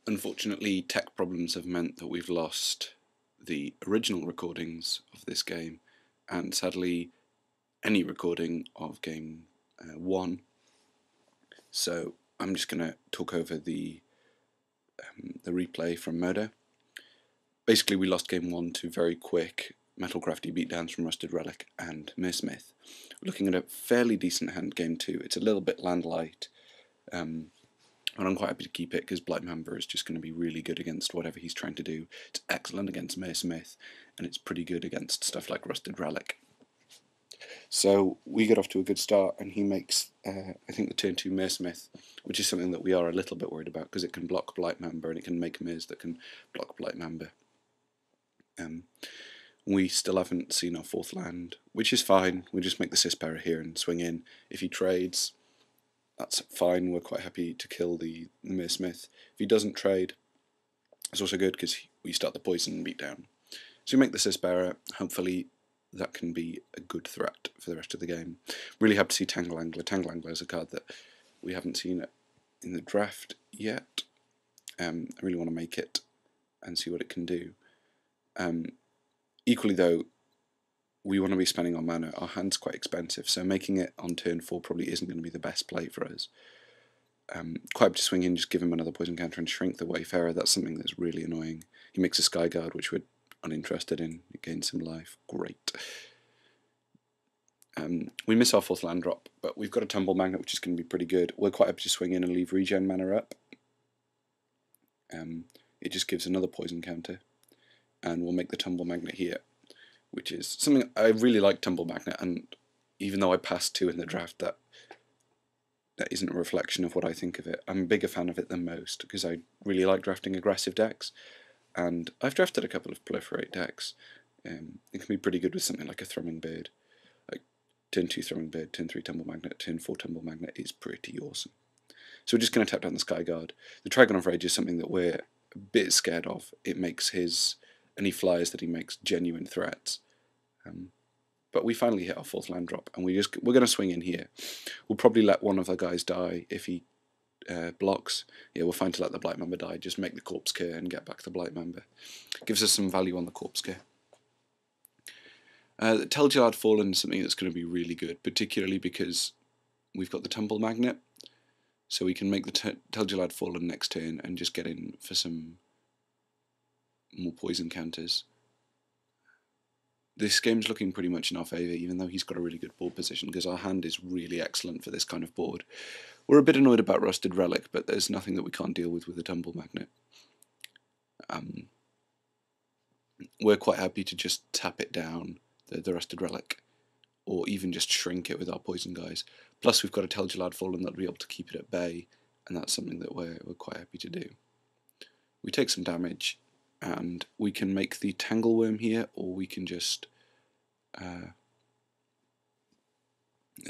Unfortunately, tech problems have meant that we've lost the original recordings of this game, and sadly, any recording of game 1. So I'm just going to talk over the replay from Modo. Basically, we lost game 1 to very quick Metal Crafty beatdowns from Rusted Relic and Smith. We're looking at a fairly decent hand game 2. It's a little bit land light. And I'm quite happy to keep it because Blight Member is just going to be really good against whatever he's trying to do. It's excellent against Smith, and it's pretty good against stuff like Rusted Relic. So we get off to a good start, and he makes, I think, the turn 2 Smith, which is something that we are a little bit worried about because it can block Blight Member and it can make Mirs that can block Blight Member. We still haven't seen our 4th land, which is fine. We just make the Cisbearer here and swing in. If he trades, that's fine. We're quite happy to kill the Smith. If he doesn't trade, it's also good because we start the poison beatdown. So we make the Cisbearer. Hopefully that can be a good threat for the rest of the game. Really happy to see Tangle Angler. Tangle Angler is a card that we haven't seen in the draft yet. I really want to make it and see what it can do. Equally though, we want to be spending our mana. Our hand's quite expensive, so making it on turn 4 probably isn't going to be the best play for us. Quite happy to swing in, just give him another poison counter and shrink the Wayfarer. That's something that's really annoying. He makes a Skyguard, which we're uninterested in. It gains some life. Great. We miss our 4th land drop, but we've got a Tumble Magnet, which is going to be pretty good. We're quite happy to swing in and leave regen mana up. It just gives another poison counter, and we'll make the Tumble Magnet here, which is something I really like. Tumble Magnet, and even though I passed 2 in the draft, that isn't a reflection of what I think of it. I'm a bigger fan of it than most because I really like drafting aggressive decks, and I've drafted a couple of proliferate decks. It can be pretty good with something like a Thrumming Bird. Like turn 2 Thrumming Bird, turn 3 Tumble Magnet, turn 4 Tumble Magnet is pretty awesome. So we're just going to tap down the Skyguard. The Trigon of Rage is something that we're a bit scared of. It makes any flyers that he makes genuine threats. But we finally hit our 4th land drop, and we're going to swing in here. We'll probably let one of the guys die if he blocks. Yeah, we're fine to let the Blight Member die. Just make the Corpse Cure and get back the Blight Member. Gives us some value on the Corpse Cure. The Tel'Gallad Fallen is something that's going to be really good, particularly because we've got the Tumble Magnet, so we can make the Tel'Gallad Fallen next turn and just get in for some more poison counters. This game's looking pretty much in our favour, even though he's got a really good board position, because our hand is really excellent for this kind of board. We're a bit annoyed about Rusted Relic, but there's nothing that we can't deal with a Tumble Magnet. We're quite happy to just tap it down, the Rusted Relic, or even just shrink it with our poison guys. Plus we've got a Tel'Gallad Fallen that'll be able to keep it at bay, and that's something that we're quite happy to do. We take some damage, and we can make the Tangleworm here, or we can just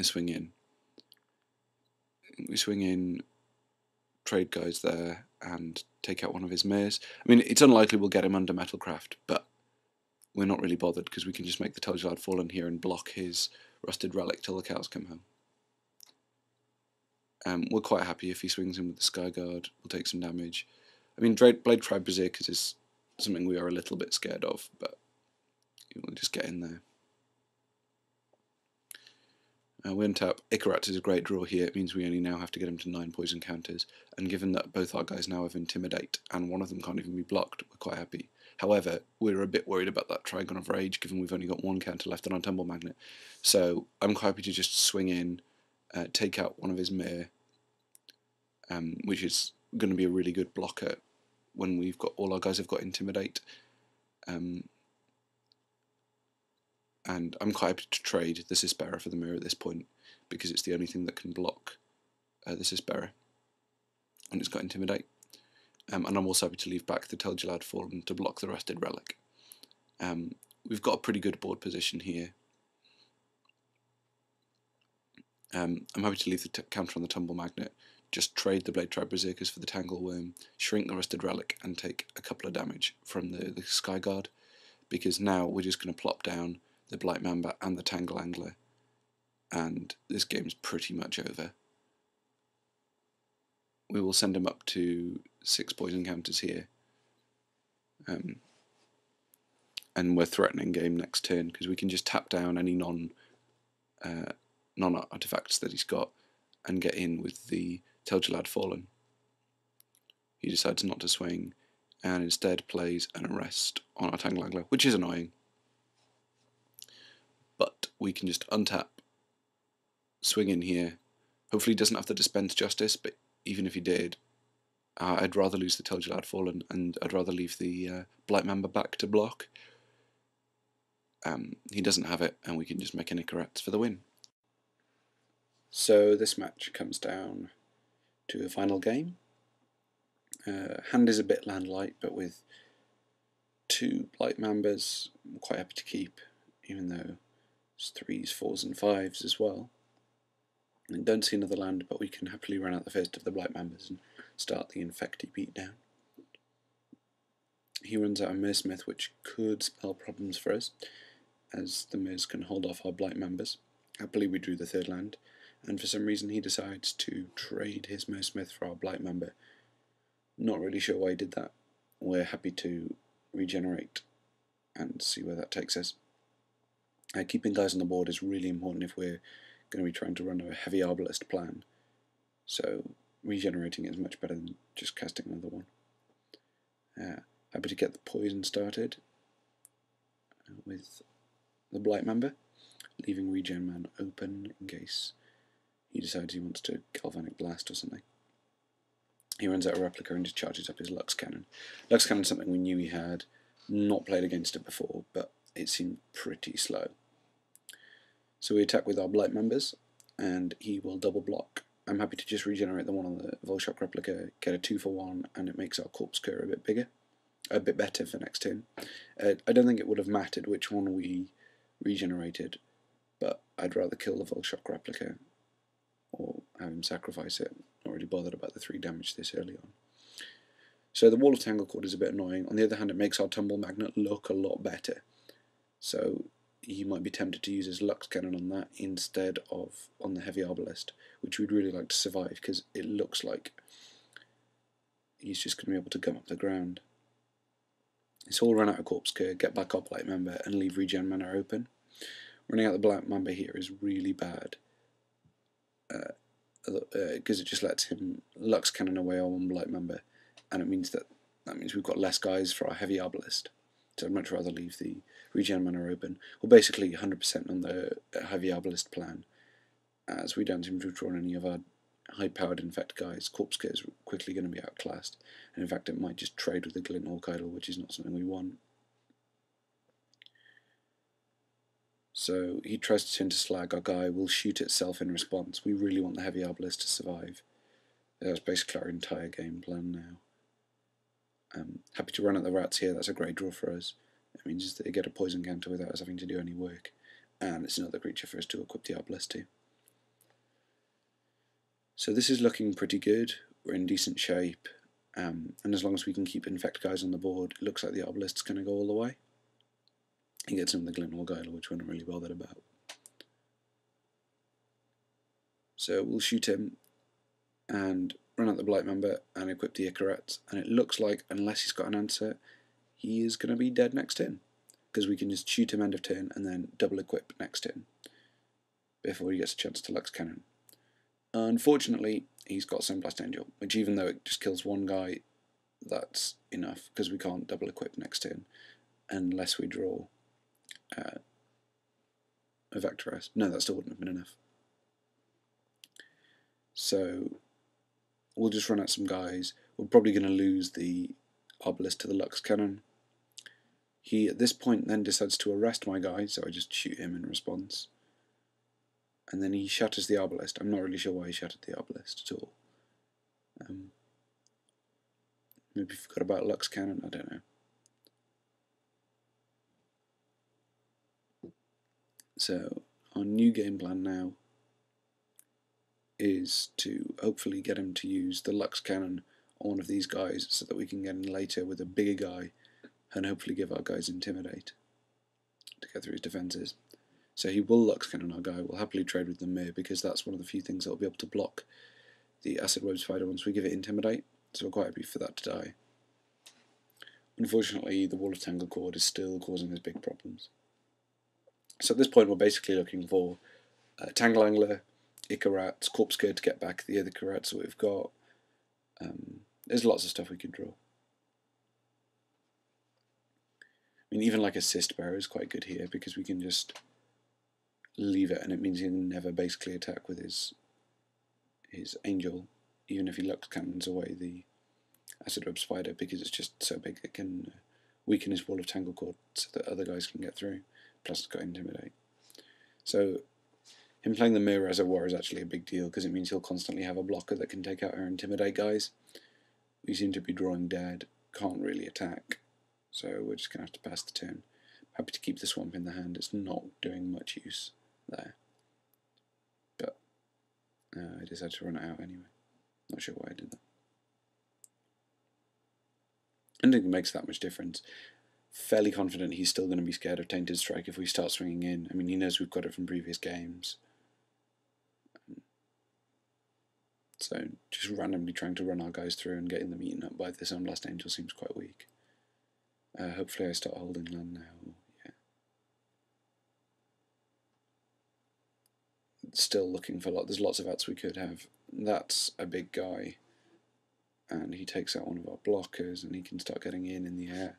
swing in. We swing in, trade guys there, and take out one of his Mirs. I mean, it's unlikely we'll get him under Metalcraft, but we're not really bothered because we can just make the Tel'Gallad Fallen here and block his Rusted Relic till the cows come home. We're quite happy if he swings in with the Skyguard. We'll take some damage. I mean, Blade Tribe Berserkers is something we are a little bit scared of, but we'll just get in there. We untap. Icarats is a great draw here. It means we only now have to get him to 9 poison counters, and given that both our guys now have Intimidate and one of them can't even be blocked, we're quite happy. However, we're a bit worried about that Trigon of Rage, given we've only got 1 counter left on our Tumble Magnet. So I'm quite happy to just swing in, take out one of his Mir, which is going to be a really good blocker when we've got all our guys have got Intimidate. And I'm quite happy to trade the Cisbearer for the Mir at this point, because it's the only thing that can block the Cisbearer, and it's got Intimidate. And I'm also happy to leave back the Tel'Gallad Fallen to block the Rusted Relic. We've got a pretty good board position here. I'm happy to leave the counter on the Tumble Magnet, just trade the Blade Tribe Berserkers for the Tangleworm, shrink the Rusted Relic, and take a couple of damage from the Skyguard, because now we're just going to plop down the Blight Member and the Tangle Angler, and this game's pretty much over. we will send him up to 6 poison counters here. And we're threatening game next turn because we can just tap down any non-artifacts that he's got and get in with the Xtremetrades Fallen. He decides not to swing and instead plays an arrest on our Tangle Angler, which is annoying. But we can just untap, swing in here. Hopefully he doesn't have to dispense Justice, but even if he did, I'd rather lose the Xtremetrades Fallen, and I'd rather leave the Blight Member back to block. He doesn't have it, and we can just make an Xtremetrades for the win. So this match comes down to a final game. Hand is a bit land light, but with 2 Blight Members, I'm quite happy to keep, even though it's 3s, 4s and 5s as well. And don't see another land, but we can happily run out the first of the Blight Members and start the Infecty beatdown. He runs out a Mersmith, which could spell problems for us, as the Mers can hold off our Blight Members. Happily we drew the 3rd land, and for some reason he decides to trade his Mersmith for our Blight Member. Not really sure why he did that. We're happy to regenerate and see where that takes us. Keeping guys on the board is really important if we're going to be trying to run a heavy Arbalist plan, so regenerating is much better than just casting another one. Happy to get the poison started with the Blight Member, leaving Regen Man open in case he decides he wants to Galvanic Blast or something. He runs out a replica and just charges up his Lux Cannon. Lux Cannon is something we knew he had, not played against it before, but it seemed pretty slow. So we attack with our Blight Members, and he will double block. I'm happy to just regenerate the one on the Volshock replica, get a 2-for-1, and it makes our Corpse Cur a bit better for next turn. I don't think it would have mattered which one we regenerated, but I'd rather kill the Volshock replica or have him sacrifice it. Not really bothered about the 3 damage this early on. So the Wall of Tanglecord is a bit annoying. On the other hand, it makes our Tumble Magnet look a lot better. So he might be tempted to use his Lux Cannon on that instead of on the Heavy Arbalist, which we'd really like to survive because it looks like he's just going to be able to gum up the ground. So we'll run out of Corpse Cur, get back our Blight Member, and leave Regen Mana open. Running out the Blight Member here is really bad, because it just lets him Lux Cannon away on one Blight Member, and it means that means we've got less guys for our Heavy Arbalist. So I'd much rather leave the Regen Mana open. We're basically 100% on the Heavy Arbalist plan, as we don't seem to have drawn any of our high-powered Infect guys. Corpse Cur is quickly going to be outclassed, and in fact it might just trade with the Glint Hawk Idol, which is not something we want. So he tries to turn to slag our guy, will shoot itself in response. We really want the Heavy Arbalist to survive. That's basically our entire game plan now. Happy to run at the rats here, that's a great draw for us. It means that they get a poison counter without us having to do any work, and it's another creature for us to equip the Arbalist to. So this is looking pretty good, we're in decent shape, and as long as we can keep Infect guys on the board, it looks like the Arbalist's going to go all the way. He gets him the Glint Hawk Idol, which we're not really bothered about. So we'll shoot him, and run out the Blight Member, and equip the Xtremetrades, and it looks like, unless he's got an answer, he is going to be dead next turn, because we can just shoot him end of turn, and then double equip next turn, before he gets a chance to Lux Cannon. Unfortunately, he's got Sunblast Angel, which even though it just kills one guy, that's enough, because we can't double equip next turn, unless we draw a Vectorous. No, that still wouldn't have been enough. So we'll just run out some guys. We're probably going to lose the Arbalist to the Lux Cannon. He at this point then decides to arrest my guy, so I just shoot him in response. And then he shatters the Arbalist. I'm not really sure why he shattered the Arbalist at all. Maybe he forgot about Lux Cannon, I don't know. So our new game plan now is to hopefully get him to use the Lux Cannon on one of these guys so that we can get in later with a bigger guy and hopefully give our guys Intimidate to get through his defences. So he will Lux Cannon our guy. We'll happily trade with the Mir because that's one of the few things that will be able to block the Acid Web Spider once we give it Intimidate, so we're quite happy for that to die. Unfortunately, the Wall of Tangle Cord is still causing us big problems. So at this point we're basically looking for Tangle Angler, Icarats, Corpse Kid to get back the other Icarats that we've got. There's lots of stuff we can draw. I mean, even like a Cyst Bearer is quite good here because we can just leave it and it means he can never basically attack with his Angel, even if he Lux Cannons away the Acid Web Spider, because it's just so big it can weaken his Wall of Tangle Cord so that other guys can get through, plus it's got Intimidate. So him playing the Mirror as a war is actually a big deal because it means he'll constantly have a blocker that can take out our Intimidate guys. We seem to be drawing dead, can't really attack, so we're just going to have to pass the turn. Happy to keep the Swamp in the hand, it's not doing much use there. But I decided to run it out anyway. Not sure why I did that. I don't think it makes that much difference. Fairly confident he's still going to be scared of Tainted Strike if we start swinging in. I mean, he knows we've got it from previous games. So just randomly trying to run our guys through and getting them eaten up by this Unblessed Angel seems quite weak. Hopefully I start holding land now. Yeah. Still looking for there's lots of outs we could have. That's a big guy. And he takes out one of our blockers and he can start getting in the air.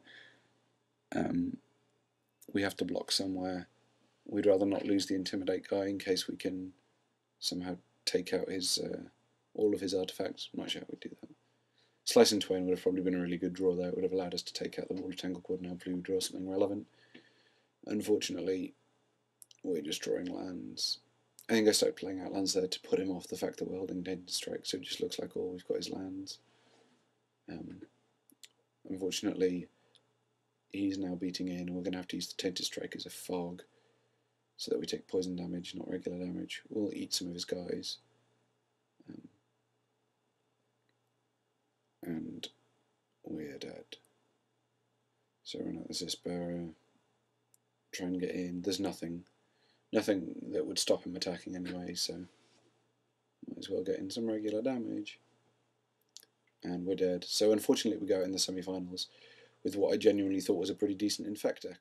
We have to block somewhere. We'd rather not lose the Intimidate guy in case we can somehow take out his all of his artifacts. I'm not sure how we'd do that. Slice and Twain would have probably been a really good draw there. It would have allowed us to take out the Wall of Tangle Cord and hopefully we draw something relevant. Unfortunately, we're just drawing lands. I think I started playing out lands there to put him off the fact that we're holding Tainted Strike, so it just looks like all we've got is lands. Unfortunately, he's now beating in, and we're going to have to use the Tainted Strike as a fog so that we take poison damage, not regular damage. We'll eat some of his guys. And we're dead. So run out the Cyst Bearer, try and get in. There's nothing that would stop him attacking anyway, so might as well get in some regular damage. And we're dead. So unfortunately we go out in the semi-finals with what I genuinely thought was a pretty decent Infect deck.